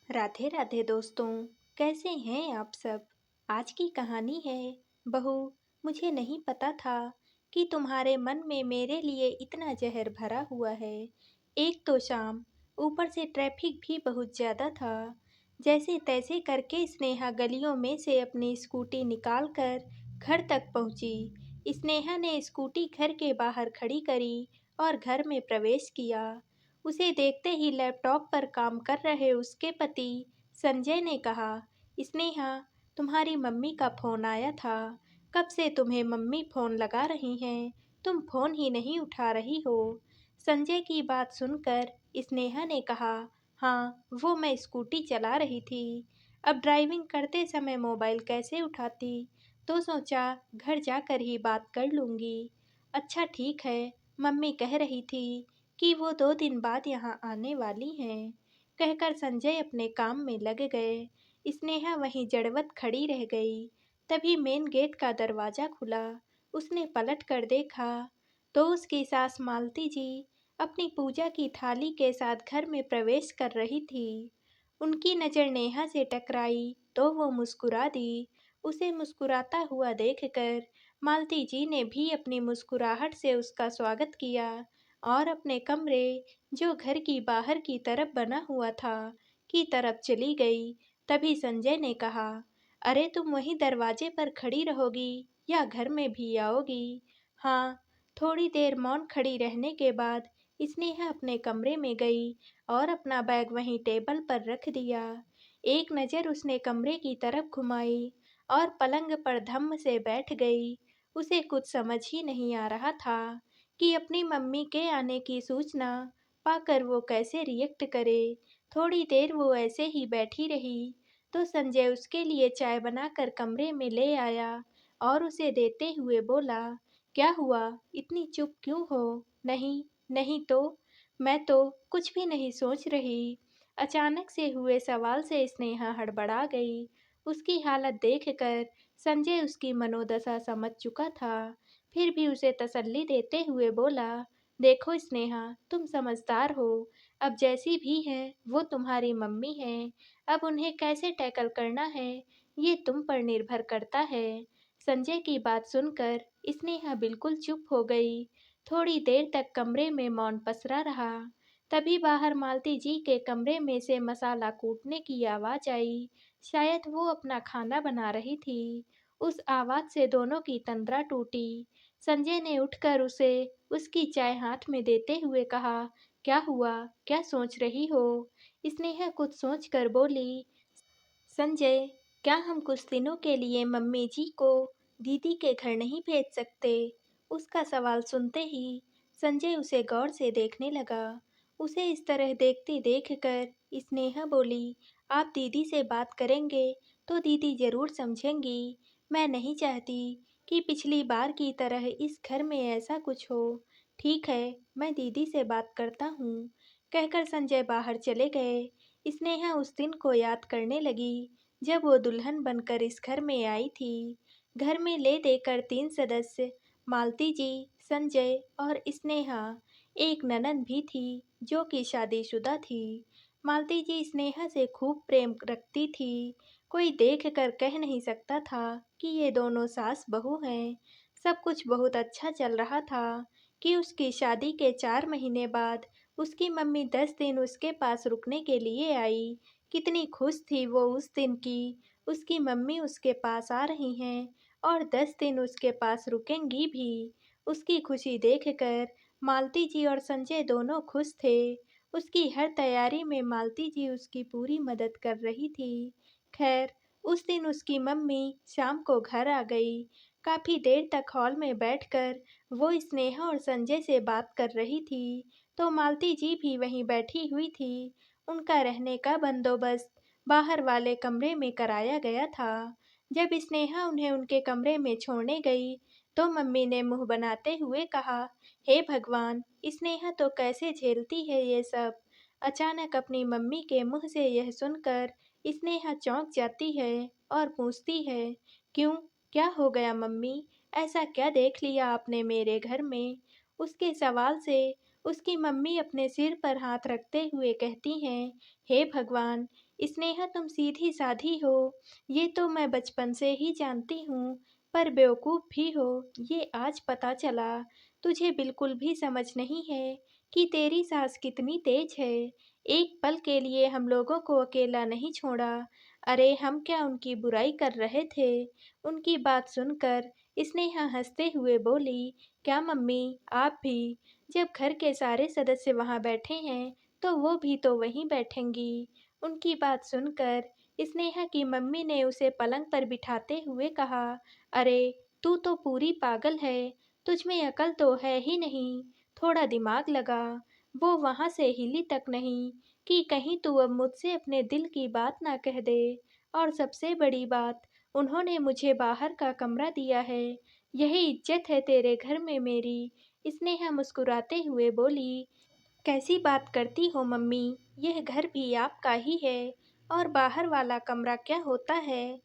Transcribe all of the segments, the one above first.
राधे राधे दोस्तों। कैसे हैं आप सब। आज की कहानी है बहू। मुझे नहीं पता था कि तुम्हारे मन में मेरे लिए इतना जहर भरा हुआ है। एक तो शाम, ऊपर से ट्रैफिक भी बहुत ज़्यादा था। जैसे तैसे करके स्नेहा गलियों में से अपनी स्कूटी निकाल कर घर तक पहुंची। स्नेहा ने स्कूटी घर के बाहर खड़ी करी और घर में प्रवेश किया। उसे देखते ही लैपटॉप पर काम कर रहे उसके पति संजय ने कहा, स्नेहा, तुम्हारी मम्मी का फोन आया था। कब से तुम्हें मम्मी फोन लगा रही हैं, तुम फोन ही नहीं उठा रही हो। संजय की बात सुनकर स्नेहा ने कहा, हाँ, वो मैं स्कूटी चला रही थी। अब ड्राइविंग करते समय मोबाइल कैसे उठाती, तो सोचा घर जाकर ही बात कर लूँगी। अच्छा ठीक है, मम्मी कह रही थी कि वो 2 दिन बाद यहाँ आने वाली हैं। कहकर संजय अपने काम में लग गए। स्नेहा वहीं जड़वत खड़ी रह गई। तभी मेन गेट का दरवाजा खुला। उसने पलट कर देखा तो उसकी सास मालती जी अपनी पूजा की थाली के साथ घर में प्रवेश कर रही थी। उनकी नज़र नेहा से टकराई तो वो मुस्कुरा दी। उसे मुस्कुराता हुआ देखकर मालती जी ने भी अपनी मुस्कुराहट से उसका स्वागत किया और अपने कमरे, जो घर की बाहर की तरफ बना हुआ था, की तरफ चली गई। तभी संजय ने कहा, अरे तुम वहीं दरवाजे पर खड़ी रहोगी या घर में भी आओगी। हाँ। थोड़ी देर मौन खड़ी रहने के बाद स्नेहा अपने कमरे में गई और अपना बैग वहीं टेबल पर रख दिया। एक नज़र उसने कमरे की तरफ घुमाई और पलंग पर धम्म से बैठ गई। उसे कुछ समझ ही नहीं आ रहा था कि अपनी मम्मी के आने की सूचना पाकर वो कैसे रिएक्ट करे। थोड़ी देर वो ऐसे ही बैठी रही तो संजय उसके लिए चाय बनाकर कमरे में ले आया और उसे देते हुए बोला, क्या हुआ, इतनी चुप क्यों हो। नहीं, नहीं तो मैं तो कुछ भी नहीं सोच रही। अचानक से हुए सवाल से स्नेहा हड़बड़ा गई। उसकी हालत देखकर संजय उसकी मनोदशा समझ चुका था। फिर भी उसे तसल्ली देते हुए बोला, देखो स्नेहा, तुम समझदार हो। अब जैसी भी हैं वो तुम्हारी मम्मी हैं। अब उन्हें कैसे टैकल करना है ये तुम पर निर्भर करता है। संजय की बात सुनकर स्नेहा बिल्कुल चुप हो गई। थोड़ी देर तक कमरे में मौन पसरा रहा। तभी बाहर मालती जी के कमरे में से मसाला कूटने की आवाज़ आई। शायद वो अपना खाना बना रही थी। उस आवाज़ से दोनों की तंद्रा टूटी। संजय ने उठकर उसे उसकी चाय हाथ में देते हुए कहा, क्या हुआ, क्या सोच रही हो। स्नेहा कुछ सोचकर बोली, संजय, क्या हम कुछ दिनों के लिए मम्मी जी को दीदी के घर नहीं भेज सकते। उसका सवाल सुनते ही संजय उसे गौर से देखने लगा। उसे इस तरह देखती देखकर स्नेहा बोली, आप दीदी से बात करेंगे तो दीदी जरूर समझेंगी। मैं नहीं चाहती कि पिछली बार की तरह इस घर में ऐसा कुछ हो। ठीक है, मैं दीदी से बात करता हूँ। कहकर संजय बाहर चले गए। स्नेहा उस दिन को याद करने लगी जब वो दुल्हन बनकर इस घर में आई थी। घर में ले देकर 3 सदस्य, मालती जी, संजय और स्नेहा। एक ननद भी थी जो कि शादीशुदा थी। मालती जी स्नेहा से खूब प्रेम रखती थी। कोई देख कर कह नहीं सकता था कि ये दोनों सास बहू हैं। सब कुछ बहुत अच्छा चल रहा था कि उसकी शादी के 4 महीने बाद उसकी मम्मी 10 दिन उसके पास रुकने के लिए आई। कितनी खुश थी वो उस दिन की उसकी मम्मी उसके पास आ रही हैं और 10 दिन उसके पास रुकेंगी भी। उसकी खुशी देखकर मालती जी और संजय दोनों खुश थे। उसकी हर तैयारी में मालती जी उसकी पूरी मदद कर रही थी। खैर, उस दिन उसकी मम्मी शाम को घर आ गई। काफ़ी देर तक हॉल में बैठकर वो स्नेहा और संजय से बात कर रही थी तो मालती जी भी वहीं बैठी हुई थी। उनका रहने का बंदोबस्त बाहर वाले कमरे में कराया गया था। जब स्नेहा उन्हें उनके कमरे में छोड़ने गई तो मम्मी ने मुंह बनाते हुए कहा, हे भगवान, स्नेहा तो कैसे झेलती है ये सब। अचानक अपनी मम्मी के मुंह से यह सुनकर स्नेहा चौंक जाती है और पूछती है, क्यों, क्या हो गया मम्मी, ऐसा क्या देख लिया आपने मेरे घर में। उसके सवाल से उसकी मम्मी अपने सिर पर हाथ रखते हुए कहती हैं, हे भगवान, स्नेहा तुम सीधी-सादी हो, ये तो मैं बचपन से ही जानती हूँ, पर बेवकूफ़ भी हो, ये आज पता चला। तुझे बिल्कुल भी समझ नहीं है कि तेरी सास कितनी तेज है। एक पल के लिए हम लोगों को अकेला नहीं छोड़ा। अरे हम क्या उनकी बुराई कर रहे थे? उनकी बात सुनकर स्नेहा हंसते हुए बोली, क्या मम्मी आप भी? जब घर के सारे सदस्य वहाँ बैठे हैं, तो वो भी तो वहीं बैठेंगी। उनकी बात सुनकर स्नेहा की मम्मी ने उसे पलंग पर बिठाते हुए कहा, अरे तू तो पूरी पागल है, तुझ में अकल तो है ही नहीं, थोड़ा दिमाग लगा। वो वहाँ से हिली तक नहीं कि कहीं तू अब मुझसे अपने दिल की बात ना कह दे। और सबसे बड़ी बात, उन्होंने मुझे बाहर का कमरा दिया है, यही इज्जत है तेरे घर में मेरी। स्नेहा मुस्कुराते हुए बोली, कैसी बात करती हो मम्मी? यह घर भी आपका ही है और बाहर वाला कमरा क्या होता है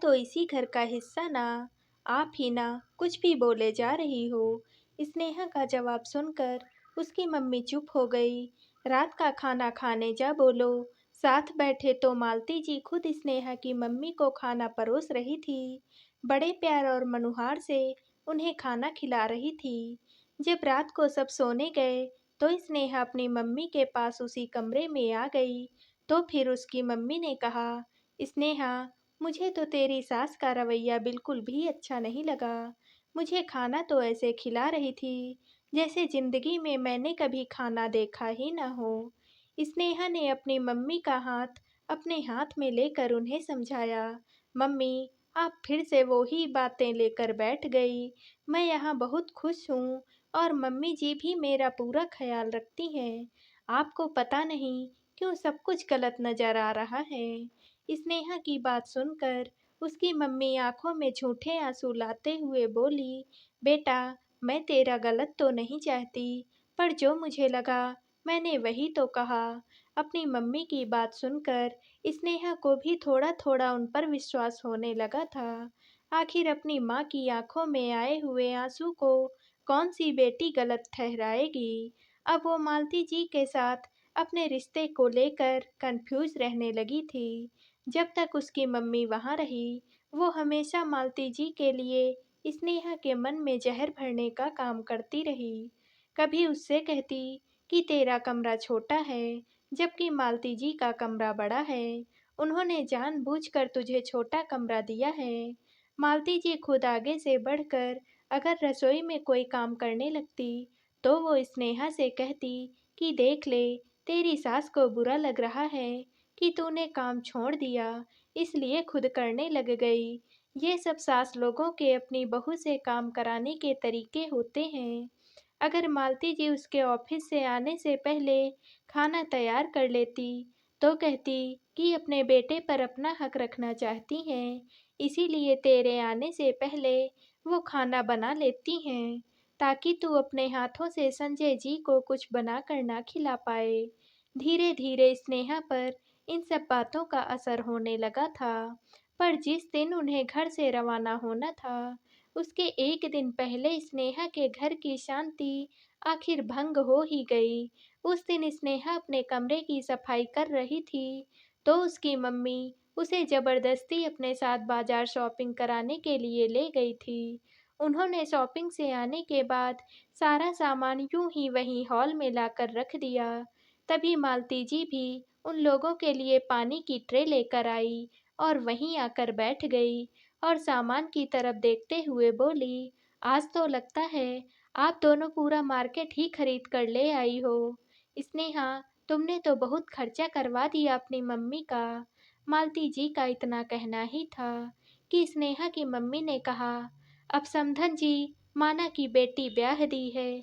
तो इसी घर का हिस्सा ना। आप ही ना कुछ भी बोले जा रही हो। स्नेहा का जवाब सुनकर उसकी मम्मी चुप हो गई। रात का खाना खाने जा बोलो। साथ बैठे तो मालती जी खुद स्नेहा की मम्मी को खाना परोस रही थी। बड़े प्यार और मनुहार से उन्हें खाना खिला रही थी। जब रात को सब सोने गए तो स्नेहा अपनी मम्मी के पास उसी कमरे में आ गई। तो फिर उसकी मम्मी ने कहा, स्नेहा मुझे तो तेरी सास का रवैया बिल्कुल भी अच्छा नहीं लगा। मुझे खाना तो ऐसे खिला रही थी जैसे जिंदगी में मैंने कभी खाना देखा ही ना हो। स्नेहा ने अपनी मम्मी का हाथ अपने हाथ में लेकर उन्हें समझाया, मम्मी आप फिर से वो ही बातें लेकर बैठ गई। मैं यहाँ बहुत खुश हूँ और मम्मी जी भी मेरा पूरा ख्याल रखती हैं। आपको पता नहीं क्यों सब कुछ गलत नज़र आ रहा है। स्नेहा की बात सुनकर उसकी मम्मी आंखों में झूठे आंसू लाते हुए बोली, बेटा मैं तेरा गलत तो नहीं चाहती, पर जो मुझे लगा मैंने वही तो कहा। अपनी मम्मी की बात सुनकर स्नेहा को भी थोड़ा थोड़ा उन पर विश्वास होने लगा था। आखिर अपनी माँ की आंखों में आए हुए आंसू को कौन सी बेटी गलत ठहराएगी। अब वो मालती जी के साथ अपने रिश्ते को लेकर कंफ्यूज रहने लगी थी। जब तक उसकी मम्मी वहाँ रही, वो हमेशा मालती जी के लिए स्नेहा के मन में जहर भरने का काम करती रही। कभी उससे कहती कि तेरा कमरा छोटा है, जबकि मालती जी का कमरा बड़ा है। उन्होंने जानबूझकर तुझे छोटा कमरा दिया है। मालती जी खुद आगे से बढ़कर अगर रसोई में कोई काम करने लगती, तो वो स्नेहा से कहती कि देख ले, तेरी सास को बुरा लग रहा है कि तूने काम छोड़ दिया, इसलिए खुद करने लग गई। ये सब सास लोगों के अपनी बहू से काम कराने के तरीके होते हैं। अगर मालती जी उसके ऑफिस से आने से पहले खाना तैयार कर लेती, तो कहती कि अपने बेटे पर अपना हक रखना चाहती हैं, इसीलिए तेरे आने से पहले वो खाना बना लेती हैं, ताकि तू अपने हाथों से संजय जी को कुछ बनाकर ना खिला पाए। धीरे-धीरे स्नेहा पर इन सब बातों का असर होने लगा था, पर जिस दिन उन्हें घर से रवाना होना था, उसके एक दिन पहले स्नेहा के घर की शांति आखिर भंग हो ही गई। उस दिन स्नेहा अपने कमरे की सफाई कर रही थी, तो उसकी मम्मी उसे ज़बरदस्ती अपने साथ बाजार शॉपिंग कराने के लिए ले गई थी। उन्होंने शॉपिंग से आने के बाद सारा सामान यूं ही वहीं हॉल में लाकर रख दिया। तभी मालती जी भी उन लोगों के लिए पानी की ट्रे लेकर आई और वहीं आकर बैठ गई और सामान की तरफ देखते हुए बोली, आज तो लगता है आप दोनों पूरा मार्केट ही खरीद कर ले आई हो। स्नेहा, तुमने तो बहुत खर्चा करवा दिया अपनी मम्मी का। मालती जी का इतना कहना ही था कि स्नेहा की मम्मी ने कहा, अब समधन जी माना की बेटी ब्याह दी है,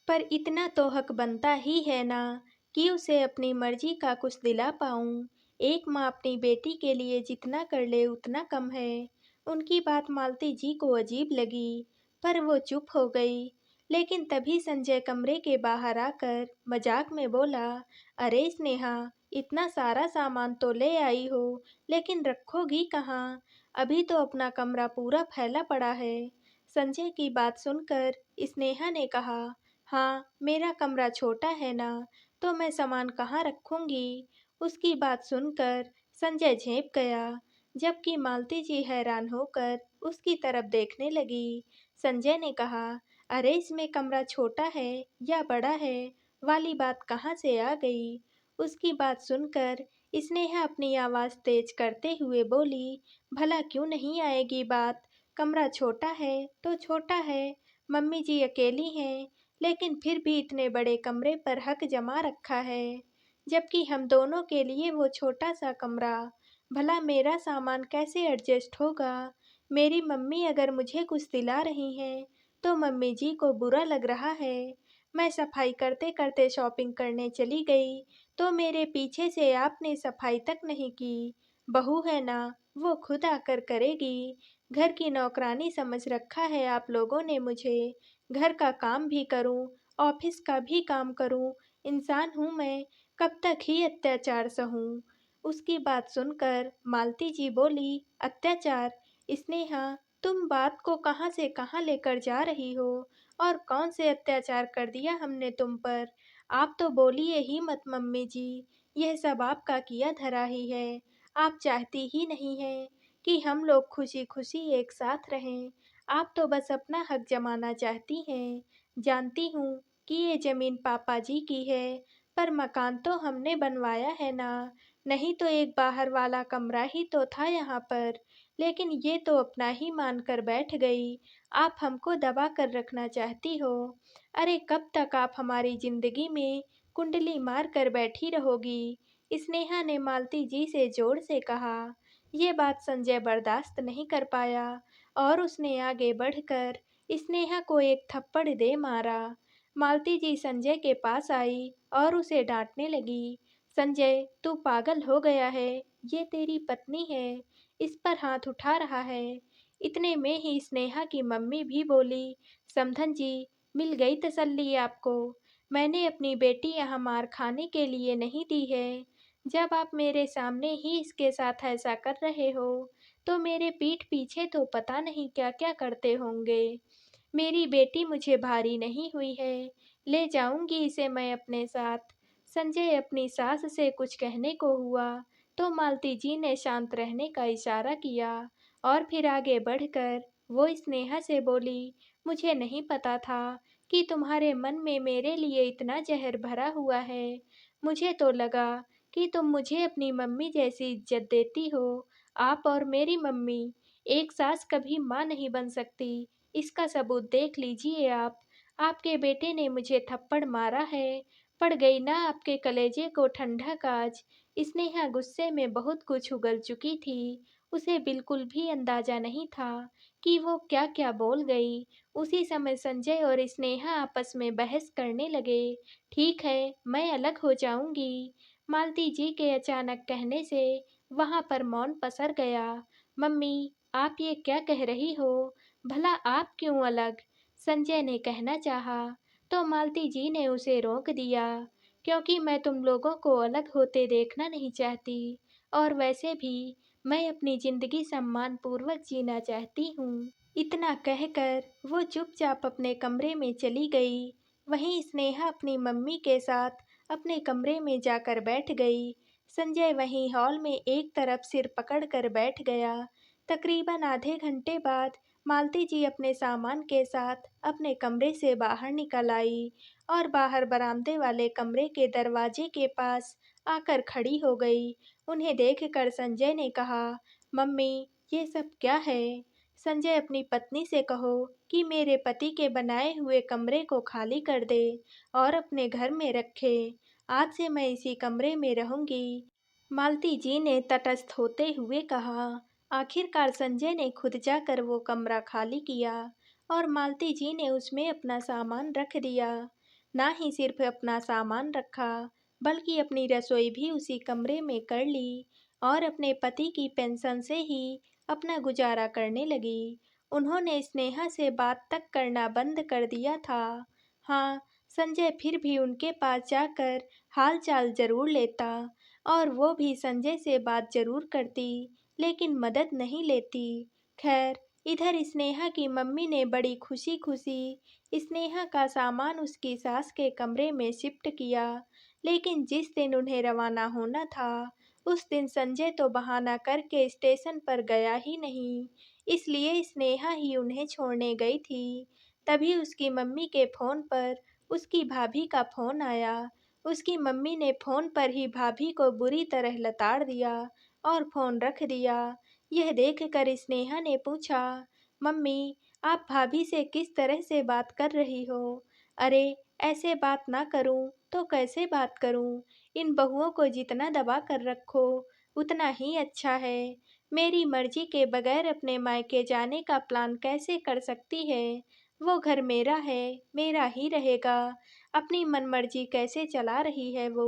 पर इतना तो हक बनता ही है ना कि उसे अपनी मर्जी का कुछ दिला पाऊँ। एक माँ अपनी बेटी के लिए जितना कर ले उतना कम है। उनकी बात मालती जी को अजीब लगी, पर वो चुप हो गई। लेकिन तभी संजय कमरे के बाहर आकर मजाक में बोला, अरे स्नेहा, इतना सारा सामान तो ले आई हो, लेकिन रखोगी कहाँ? अभी तो अपना कमरा पूरा फैला पड़ा है। संजय की बात सुनकर स्नेहा ने कहा, हाँ, मेरा कमरा छोटा है ना, तो मैं सामान कहाँ रखूँगी? उसकी बात सुनकर संजय झेंप गया, जबकि मालती जी हैरान होकर उसकी तरफ देखने लगी। संजय ने कहा, अरे इसमें कमरा छोटा है या बड़ा है वाली बात कहाँ से आ गई? उसकी बात सुनकर स्नेहा अपनी आवाज़ तेज करते हुए बोली, भला क्यों नहीं आएगी बात? कमरा छोटा है तो छोटा है, मम्मी जी अकेली हैं, लेकिन फिर भी इतने बड़े कमरे पर हक जमा रखा है, जबकि हम दोनों के लिए वो छोटा सा कमरा। भला मेरा सामान कैसे एडजस्ट होगा? मेरी मम्मी अगर मुझे कुछ दिला रही हैं, तो मम्मी जी को बुरा लग रहा है। मैं सफाई करते करते शॉपिंग करने चली गई, तो मेरे पीछे से आपने सफाई तक नहीं की। बहू है ना, वो खुद आकर करेगी। घर की नौकरानी समझ रखा है आप लोगों ने मुझे। घर का काम भी करूं, ऑफिस का भी काम करूं, इंसान हूं मैं, कब तक ही अत्याचार सहूं? उसकी बात सुनकर मालती जी बोली, अत्याचार? स्नेहा, तुम बात को कहाँ से कहाँ लेकर जा रही हो? और कौन से अत्याचार कर दिया हमने तुम पर? आप तो बोलिए ही मत मम्मी जी, यह सब आपका किया धरा ही है। आप चाहती ही नहीं हैं कि हम लोग खुशी खुशी एक साथ रहें। आप तो बस अपना हक जमाना चाहती हैं। जानती हूँ कि ये ज़मीन पापा जी की है, पर मकान तो हमने बनवाया है ना। नहीं तो एक बाहर वाला कमरा ही तो था यहाँ पर, लेकिन ये तो अपना ही मानकर बैठ गई। आप हमको दबा कर रखना चाहती हो। अरे कब तक आप हमारी ज़िंदगी में कुंडली मार कर बैठी रहोगी? स्नेहा ने मालती जी से जोर से कहा। ये बात संजय बर्दाश्त नहीं कर पाया और उसने आगे बढ़कर स्नेहा को एक थप्पड़ दे मारा। मालती जी संजय के पास आई और उसे डांटने लगी। संजय, तू पागल हो गया है, ये तेरी पत्नी है, इस पर हाथ उठा रहा है। इतने में ही स्नेहा की मम्मी भी बोली, समधन जी, मिल गई तसल्ली आपको। मैंने अपनी बेटी यहाँ मार खाने के लिए नहीं दी है। जब आप मेरे सामने ही इसके साथ ऐसा कर रहे हो, तो मेरे पीठ पीछे तो पता नहीं क्या-क्या करते होंगे। मेरी बेटी मुझे भारी नहीं हुई है, ले जाऊंगी इसे मैं अपने साथ। संजय अपनी सास से कुछ कहने को हुआ, तो मालती जी ने शांत रहने का इशारा किया और फिर आगे बढ़कर वो स्नेहा से बोली, मुझे नहीं पता था कि तुम्हारे मन में मेरे लिए इतना ज़हर भरा हुआ है। मुझे तो लगा कि तुम मुझे अपनी मम्मी जैसी इज़्ज़त देती हो। आप और मेरी मम्मी, एक सास कभी माँ नहीं बन सकती, इसका सबूत देख लीजिए आप। आपके बेटे ने मुझे थप्पड़ मारा है, पड़ गई ना आपके कलेजे को ठंडक आज। स्नेहा गुस्से में बहुत कुछ उगल चुकी थी। उसे बिल्कुल भी अंदाज़ा नहीं था कि वो क्या-क्या बोल गई। उसी समय संजय और स्नेहा आपस में बहस करने लगे। ठीक है, मैं अलग हो जाऊँगी। मालती जी के अचानक कहने से वहाँ पर मौन पसर गया। मम्मी, आप ये क्या कह रही हो? भला आप क्यों अलग? संजय ने कहना चाहा, तो मालती जी ने उसे रोक दिया, क्योंकि मैं तुम लोगों को अलग होते देखना नहीं चाहती, और वैसे भी मैं अपनी ज़िंदगी सम्मानपूर्वक जीना चाहती हूँ। इतना कहकर वो चुपचाप अपने कमरे में चली गई। वहीं स्नेहा अपनी मम्मी के साथ अपने कमरे में जाकर बैठ गई। संजय वहीं हॉल में एक तरफ सिर पकड़कर बैठ गया। तकरीबन आधे घंटे बाद मालती जी अपने सामान के साथ अपने कमरे से बाहर निकल आई और बाहर बरामदे वाले कमरे के दरवाजे के पास आकर खड़ी हो गई। उन्हें देखकर संजय ने कहा, मम्मी, ये सब क्या है? संजय, अपनी पत्नी से कहो कि मेरे पति के बनाए हुए कमरे को खाली कर दे और अपने घर में रखे। आज से मैं इसी कमरे में रहूंगी। मालती जी ने तटस्थ होते हुए कहा। आखिरकार संजय ने खुद जाकर वो कमरा खाली किया और मालती जी ने उसमें अपना सामान रख दिया। ना ही सिर्फ अपना सामान रखा, बल्कि अपनी रसोई भी उसी कमरे में कर ली और अपने पति की पेंशन से ही अपना गुजारा करने लगी। उन्होंने स्नेहा से बात तक करना बंद कर दिया था। हाँ, संजय फिर भी उनके पास जाकर हाल-चाल ज़रूर लेता और वो भी संजय से बात ज़रूर करती, लेकिन मदद नहीं लेती। खैर, इधर स्नेहा की मम्मी ने बड़ी खुशी-खुशी स्नेहा का सामान उसकी सास के कमरे में शिफ्ट किया, लेकिन जिस दिन उन्हें रवाना होना था, उस दिन संजय तो बहाना करके स्टेशन पर गया ही नहीं, इसलिए स्नेहा ही उन्हें छोड़ने गई थी। तभी उसकी मम्मी के फ़ोन पर उसकी भाभी का फ़ोन आया। उसकी मम्मी ने फ़ोन पर ही भाभी को बुरी तरह लताड़ दिया और फ़ोन रख दिया। यह देखकर स्नेहा ने पूछा, "मम्मी, आप भाभी से किस तरह से बात कर रही हो?" "अरे! ऐसे बात ना करूँ तो कैसे बात करूँ? इन बहुओं को जितना दबा कर रखो, उतना ही अच्छा है। मेरी मर्ज़ी के बगैर अपने मायके जाने का प्लान कैसे कर सकती है? वो घर मेरा है, मेरा ही रहेगा। अपनी मनमर्ज़ी कैसे चला रही है वो?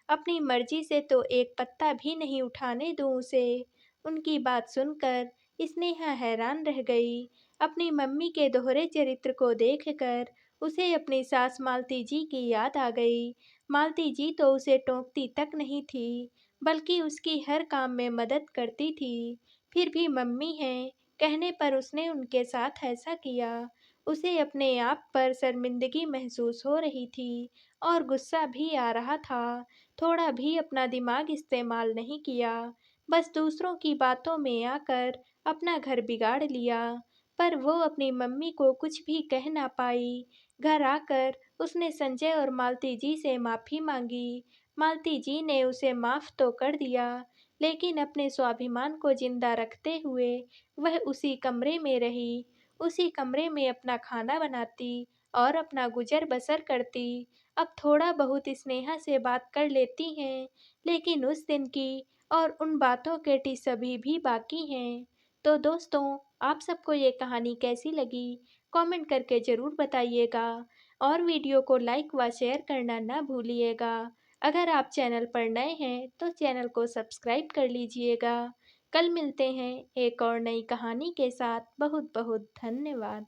अपनी मर्ज़ी से तो एक पत्ता भी नहीं उठाने दूँ उसे।" उनकी बात सुनकर स्नेहा हैरान रह गई। अपनी मम्मी के दोहरे चरित्र को देखकर उसे अपनी सास मालती जी की याद आ गई। मालती जी तो उसे टोकती तक नहीं थी, बल्कि उसकी हर काम में मदद करती थी। फिर भी मम्मी हैं, कहने पर उसने उनके साथ ऐसा किया। उसे अपने आप पर शर्मिंदगी महसूस हो रही थी और गुस्सा भी आ रहा था। थोड़ा भी अपना दिमाग इस्तेमाल नहीं किया, बस दूसरों की बातों में आकर अपना घर बिगाड़ लिया। पर वो अपनी मम्मी को कुछ भी कह ना पाई। घर आकर उसने संजय और मालती जी से माफ़ी माँगी। मालती जी ने उसे माफ़ तो कर दिया, लेकिन अपने स्वाभिमान को ज़िंदा रखते हुए वह उसी कमरे में रही, उसी कमरे में अपना खाना बनाती और अपना गुज़र-बसर करती। अब थोड़ा बहुत स्नेहा से बात कर लेती हैं, लेकिन उस दिन की और उन बातों के टिस अभी भी बाकी हैं। तो दोस्तों, आप सबको ये कहानी कैसी लगी? कमेंट करके ज़रूर बताइएगा और वीडियो को लाइक व शेयर करना ना भूलिएगा। अगर आप चैनल पर नए हैं तो चैनल को सब्सक्राइब कर लीजिएगा। कल मिलते हैं एक और नई कहानी के साथ। बहुत बहुत धन्यवाद।